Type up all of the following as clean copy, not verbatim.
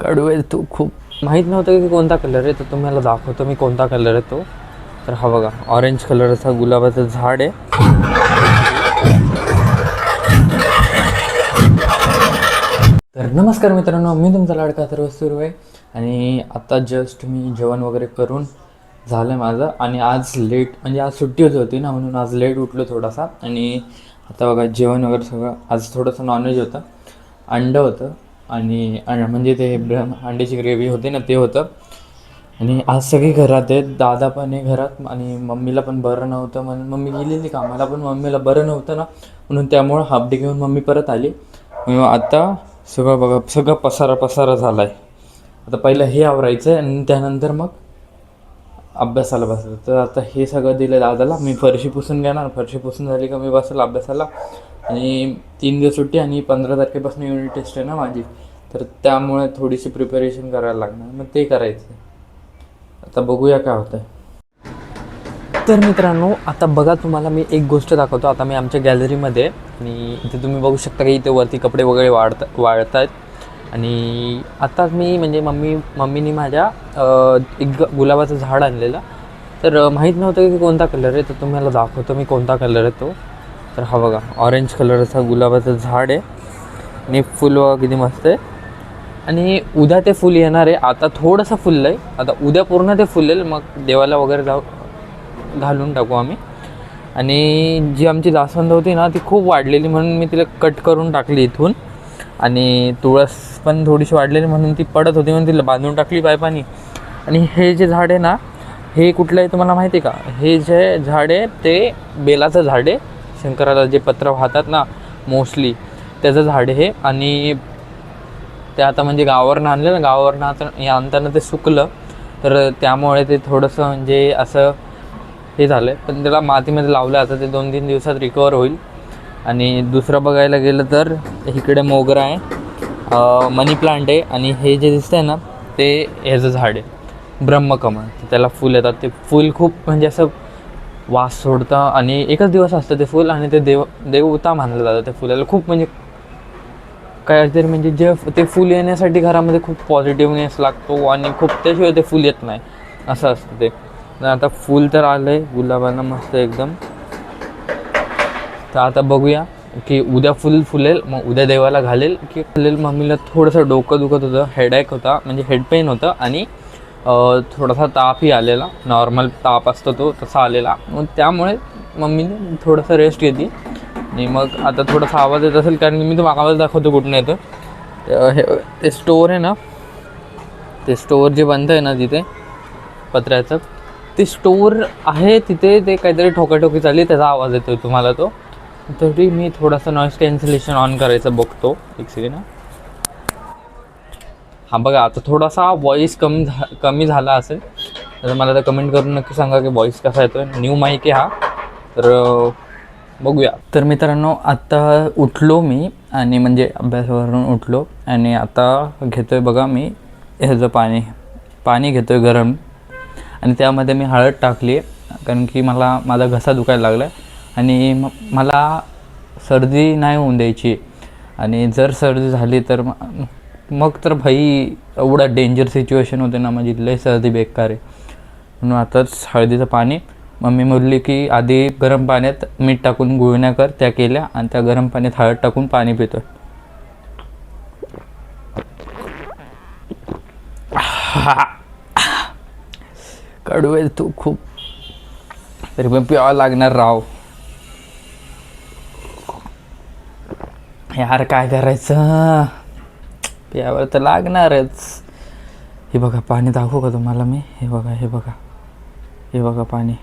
कडू आहे तो खूप. माहीत नव्हतं की कोणता कलर आहे, तर तुम्हाला दाखवतो मी कोणता कलर आहे तो. तर हा बघा, ऑरेंज कलरचा गुलाबाचं झाड आहे. तर नमस्कार मित्रांनो, मी तुमचा लाडका सर्व सुरू आहे. आणि आता जस्ट मी जेवण वगैरे करून झालं माझं. आणि आज लेट, म्हणजे आज सुट्टी होती ना, म्हणून आज लेट उठलो थोडासा. आणि आता बघा जेवण वगैरे सगळं, आज थोडंसं नॉनव्हेज होतं, अंडं होतं. आणि म्हणजे ते अंड्याची ग्रेव्ही होती ना, ते होतं. आणि आज सगळी घरात आहेत, दादा पण आहे घरात, आणि मम्मीला पण बरं नव्हतं म्हणून मम्मी गेलेली कामाला, पण मम्मीला बरं नव्हतं ना, म्हणून त्यामुळं हाफ डे घेऊन मम्मी परत आली. आता सगळं बघा, सगळं पसारा झाला आहे. आता पहिलं हे आवरायचं आहे आणि त्यानंतर मग अभ्यासाला बसायचं. तर आता हे सगळं दिलं दादाला, मी फरशी पुसून घेणार. फरशी पुसून झाली का मी बसेल अभ्यासाला. आणि 3 दिवस सुट्टी, आणि 15 तारखेपासून युनिट टेस्ट आहे ना माझी, तर त्यामुळे थोडीशी प्रिपरेशन करायला लागणार, मग ते करायचं. आता बघूया काय होतं आहे. तर मित्रांनो, आता बघा, तुम्हाला मी एक गोष्ट दाखवतो. आता मी आमच्या गॅलरीमध्ये, आणि इथे तुम्ही बघू शकता की इथे वरती कपडे वगैरे वाळत आहेत. आणि आता मी, म्हणजे मम्मीनी माझ्या एक गुलाबाचं झाड आणलेलं. तर माहीत नव्हतं की कोणता कलर आहे, तर तुम्हाला दाखवतो मी कोणता कलर आहे तो. तर हा बघा, ऑरेंज कलरचा गुलाबाचं झाड आहे. आणि फुल बघा किती मस्त आहे. आणि उद्या ते फुल येणार आहे. आता थोडंसं फुललं आहे, आता उद्या पूर्ण ते फुलेल, मग देवाला वगैरे घालून टाकू आम्ही. आणि जी आमची जास्वंद होती ना, ती खूप वाढलेली, म्हणून मी तिला कट करून टाकली इथून. आणि तुळस पण थोडीशी वाढलेली, म्हणून ती पडत होती, म्हणून तिला बांधून टाकली पायपानी. आणि हे जे झाड आहे ना, हे कुठलं आहे तुम्हाला माहिती आहे का? हे जे झाड आहे ते बेलाचं झाड आहे. शंकराला जे पत्र वाहतात ना मोस्टली, त्याचं झाड आहे हे. आणि ते आता म्हणजे गावावरनं आणलं ना, गावावरनं आणताना ते सुकलं, तर त्यामुळे ते थोडंसं म्हणजे असं हे झालं आहे. पण त्याला मातीमध्ये लावलं, आता ते 2-3 दिवसात रिकवर होईल. आणि दुसरं बघायला गेलं तर इकडे मोगरा आहे, मनी प्लांट आहे. आणि हे जे दिसतं आहे ना, ते ह्याचं झाड आहे, ब्रह्मकमळ. त्याला फूल येतात, ते फूल खूप म्हणजे असं वास सोडतं, आणि एकच दिवस असतं ते फूल. आणि ते देवता मानलं जातं त्या फुलाला. खूप म्हणजे काहीतरी, म्हणजे जे ते फूल येण्यासाठी घरामध्ये खूप पॉझिटिव्हनेस लागतो, आणि खूप त्याशिवाय ते फूल येत नाही, असं असतं ते. आता फूल तर आलं आहे गुलाबाला मस्त एकदम. तर आता बघूया की उद्या फुलेल, मग उद्या देवाला घालेल की फुलेल. मम्मीला थोडंसं डोकं दुखत होतं, हेडॅक होता, म्हणजे हेड पेन होतं. आणि थोडासा तापही आलेला, नॉर्मल ताप असतो तो तसा आलेला. मग त्यामुळे मम्मीने थोडंसं रेस्ट घेतली. आणि मग आता थोडासा आवाज येत असेल, कारण मी तुम्हाला आवाज दाखवतो कुठून येतो. हे ते स्टोअर आहे ना, ते स्टोअर जे बंद आहे ना तिथे पत्र्याचं, ते स्टोअर आहे तिथे. ते काहीतरी ठोकाठोकी चालली, त्याचा आवाज येतो तुम्हाला तो. तरी मी थोडासा नॉईस कॅन्सलेशन ऑन करायचं बघतो, एक सेकंड. हां बघा, आता थोडासा व्हॉईस कमी झाला असेल, तर मला तर कमेंट करून नक्की सांगा की व्हॉईस कसा येतो आहे. न्यू माईक आहे हा, तर बघूया. तर मित्रांनो, आत्ता उठलो मी, आणि म्हणजे अभ्यासावरून उठलो, आणि आता घेतो आहे बघा मी ह्याचं पाणी घेतो आहे गरम. आणि त्यामध्ये मी हळद टाकली आहे, कारण की माझा घसा दुखायला लागला आहे. आणि मला सर्दी नाही होऊन द्यायची. आणि जर सर्दी झाली तर मग तर भाई एवढा डेंजर सिच्युएशन होते ना, माझी लय सर्दी बेकार आहे. म्हणून आताच हळदीचं पाणी, मम्मी बोलली की आधी गरम पाण्यात मीठ टाकून गुळण्या कर, त्या केल्या, आणि त्या गरम पाण्यात हळद टाकून पाणी पितो. कडू आहे तू खूप, तरी पण प्यावं लागणार राव. यार काय करायचं, प्यावं तर लागणारच. हे बघा पाणी दाखवू का तुम्हाला मी? हे बघा पाणी.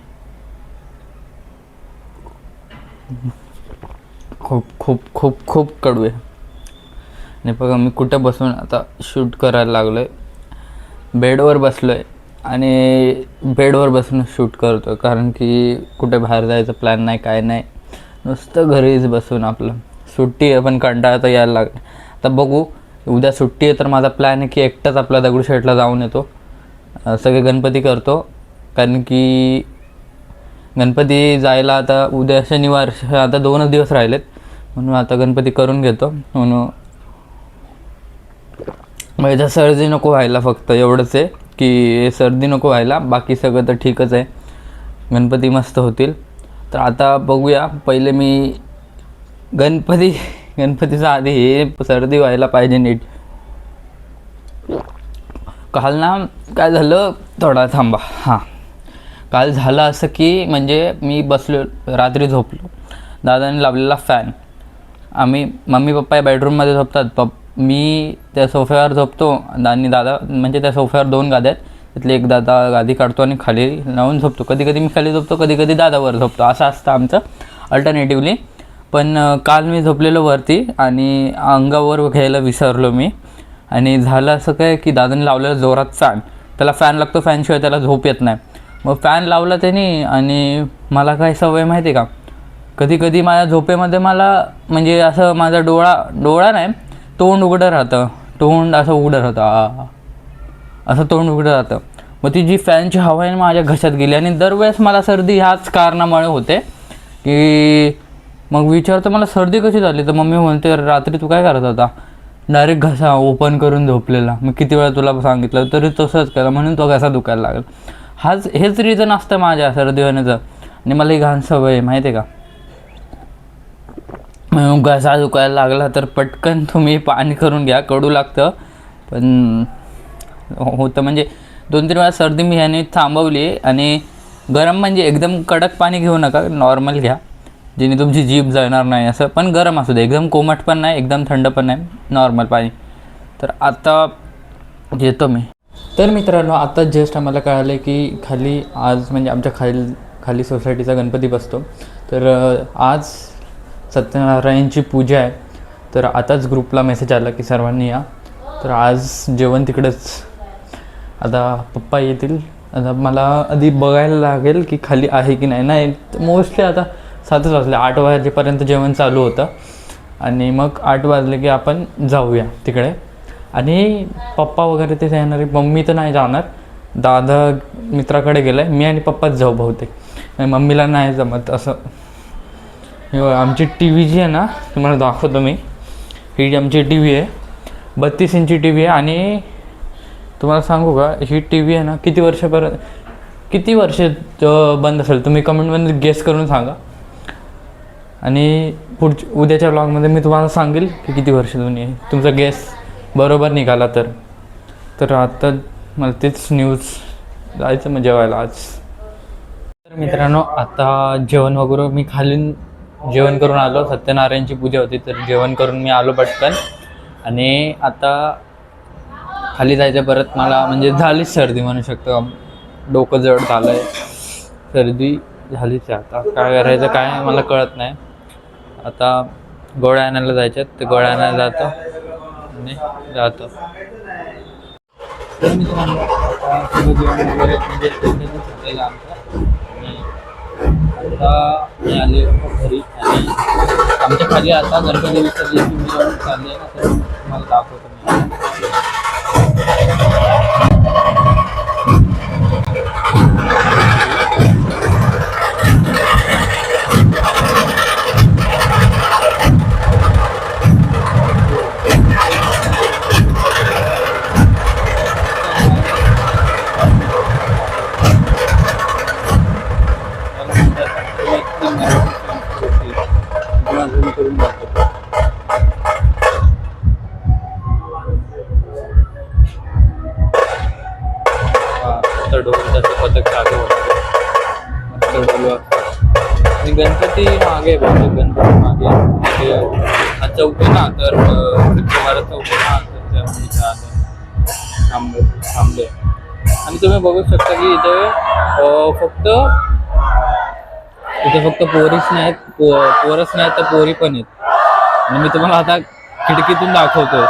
खूप खूप खूप खूप कडू आहे. आणि बघा मी कुठं बसून आता शूट करायला लागलो आहे, बेडवर बसलो आहे. आणि बेडवर बसून शूट करतो, कारण की कुठे बाहेर जायचं प्लॅन नाही, काय नाही, नुसतं घरीच बसून. आपलं सुट्टी आहे, पण कंटाळा तर यायला लागला. आता बघू, उद्या सुट्टी आहे, तर माझा प्लॅन आहे की एकटाच आपला दगडूशेठला जाऊन येतो, सगळे गणपती करतो. कारण की गणपती जायला आता उद्या शनिवार, आता 2च दिवस राहिलेत, म्हणून आता गणपती करून घेतो. म्हणून म्हणजे तर सर्दी नको व्हायला, फक्त एवढंच आहे की सर्दी नको व्हायला, बाकी सगळं तर ठीकच आहे. गणपती मस्त होतील. तर आता बघूया, पहिले मी गणपतीचा आधी हे सर्दी व्हायला पाहिजे नीट. काल ना काय झालं, थोडा थांबा. हां, काल झालं असं की म्हणजे मी बसलो, रात्री झोपलो, दादाने लावलेला फॅन. आम्ही मम्मी पप्पा या बेडरूममध्ये झोपतात, मी त्या सोफ्यावर झोपतो आणि दादा, म्हणजे त्या सोफ्यावर 2 गाद्या आहेत, त्यातली एक दादा गादी काढतो आणि खाली लावून झोपतो. कधी कधी मी खाली झोपतो, कधी कधी दादावर झोपतो, असं असतं आमचं अल्टरनेटिव्हली. पण काल मी झोपलेलो वरती आणि अंगावर घ्यायला विसरलो मी. आणि झालं असं काय की दादाने लावलेलं जोरात फॅन, त्याला फॅन लागतो, फॅनशिवाय त्याला झोप येत नाही. मग फॅन लावला त्याने, आणि मला काय सवय माहिती आहे का, कधी कधी माझ्या झोपेमध्ये मला म्हणजे असं माझा डोळा नाही, तोंड उघडं राहतं, तोंड असं उघडं राहतं, असं तोंड उघडं राहतं. मग ती जी फॅनची हवा आहे माझ्या घशात गेली, आणि दरवेळेस मला सर्दी ह्याच कारणामुळे होते. की मग विचारतो मला सर्दी कशी झाली, तर मम्मी म्हणते रात्री तू काय करत होता, डायरेक्ट घसा ओपन करून झोपलेला. मी किती वेळा तुला सांगितलं तरी तसंच केलं, म्हणून तो घसा दुखायला लागला. हेच रिझन असतं माझ्या सर्दी होण्याचं. आणि मला ही घाण सवय आहे माहिती आहे का. घसा दुखायला लागला तर पटकन तुम्ही पाणी करून घ्या, कडू लागतं पण होतं. म्हणजे 2-3 वेळा सर्दी मी ह्याने थांबवली. आणि गरम म्हणजे एकदम कडक पाणी घेऊ नका, नॉर्मल घ्या, जेणे तुमची जीभ जळणार नाही असं. पण गरम असू दे, एकदम कोमट पण नाही, एकदम थंड पण नाही, नॉर्मल पाणी. तर आता घेतो मी. तर मित्रांनो, आता जस्ट आम्हाला कळालं की खाली आज म्हणजे आमच्या खाली सोसायटीचा गणपती बसतो. तर आज सत्यनारायणची पूजा आहे. तर आताच ग्रुपला मेसेज आला की सर्वांनी या. तर आज जेवण तिकडेच. आता पप्पा येतील, आता मला आधी बघायला लागेल की खाली आहे की नाही. मोस्टली आता 7 वाजले, 8 वाजेपर्यंत जेवण चालू होतं, आणि मग 8 वाजले की आपण जाऊया तिकडे. आणि पप्पा वगैरे ते येणार आहे, मम्मी तर नाही जाणार, दादा मित्राकडे गेला आहे, मी आणि पप्पाच जाऊ बहुतेक, मम्मीला नाही जमत असं. आमची टी व्ही जी आहे ना, तुम्हाला दाखवतो मी. ही आमची टी व्ही आहे, 32 इंची टी व्ही आहे. आणि तुम्हाला सांगू का, ही टी व्ही आहे ना किती वर्ष बंद असेल, तुम्ही कमेंटमध्ये गेस करून सांगा. आणि उद्याच्या ब्लॉगमध्ये मी तुम्हाला सांगेल की किती वर्ष जुनी आहे. तुमचा गेस बरोबर निघाला तर आता मला तेच न्यूज जायचं मग जेवायला आज. तर मित्रांनो, आता जेवण वगैरे मी खाली जेवण करून आलो. सत्यनारायणची पूजा होती, तर जेवण करून मी आलो पटकन. आणि आता खाली जायचं परत. मला म्हणजे झालीच सर्दी म्हणू शकतो, डोकं जड झालं आहे, सर्दी झालीच आहे. आता काय करायचं काय मला कळत नाही. आता गोळ्या आणायला जायच्यात, ते गोळ्या आणायला जातो आणि जातो. तर मित्रांनो, आता जेवण वगैरे म्हणजे झालेलं आमचं. आणि आता मी आले घरी, आणि आमच्या खाली आता गणपती विसर्जनची मिरवणूक चालली आहे ना, तर तुम्हाला दाखवतो मी. पथक चालू होतं, मस्त डोलू असतं. आणि गणपती मागे बहुतेक, गणपती मागे हा चौक आहे ना, तर चौक आहे ना, तर थांबले. आणि तुम्ही बघू शकता की इथे फक्त पोरच नाहीत तर पोरी पण आहेत. आणि मी तुम्हाला आता खिडकीतून दाखवतोय,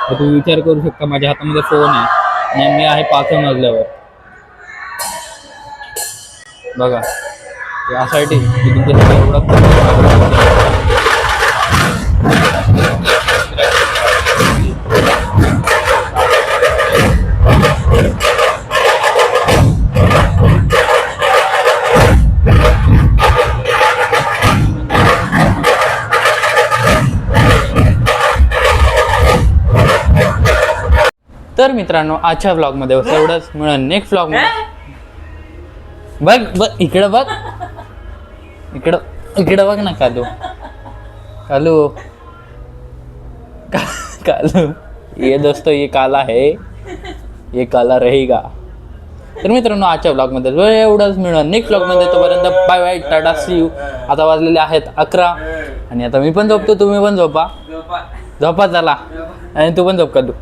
तर तुम्ही विचार करू शकता, माझ्या हातामध्ये फोन आहे आणि मी आहे 5व्या मजल्यावर. बघा, यासाठी तुमच्यासाठी एवढा तर मित्रांनो आजच्या व्लॉगमध्ये एवढंच मिळेल नेक्स्ट व्लॉगमध्ये. बघ बघ इकडं बघ, इकडं बघ ना कालू, कालू कालू, ये दोस्तों ये काला है, ये काला रहेगा. तर मित्रांनो आजच्या ब्लॉगमध्ये एवढंच मिळून नेक्स्ट ब्लॉगमध्ये. तोपर्यंत bye bye, tata, see you. आता वाजलेले आहेत 11 आणि आता मी पण झोपतो, तुम्ही पण झोपा, झोपा झाला आणि तू पण झोप का तू.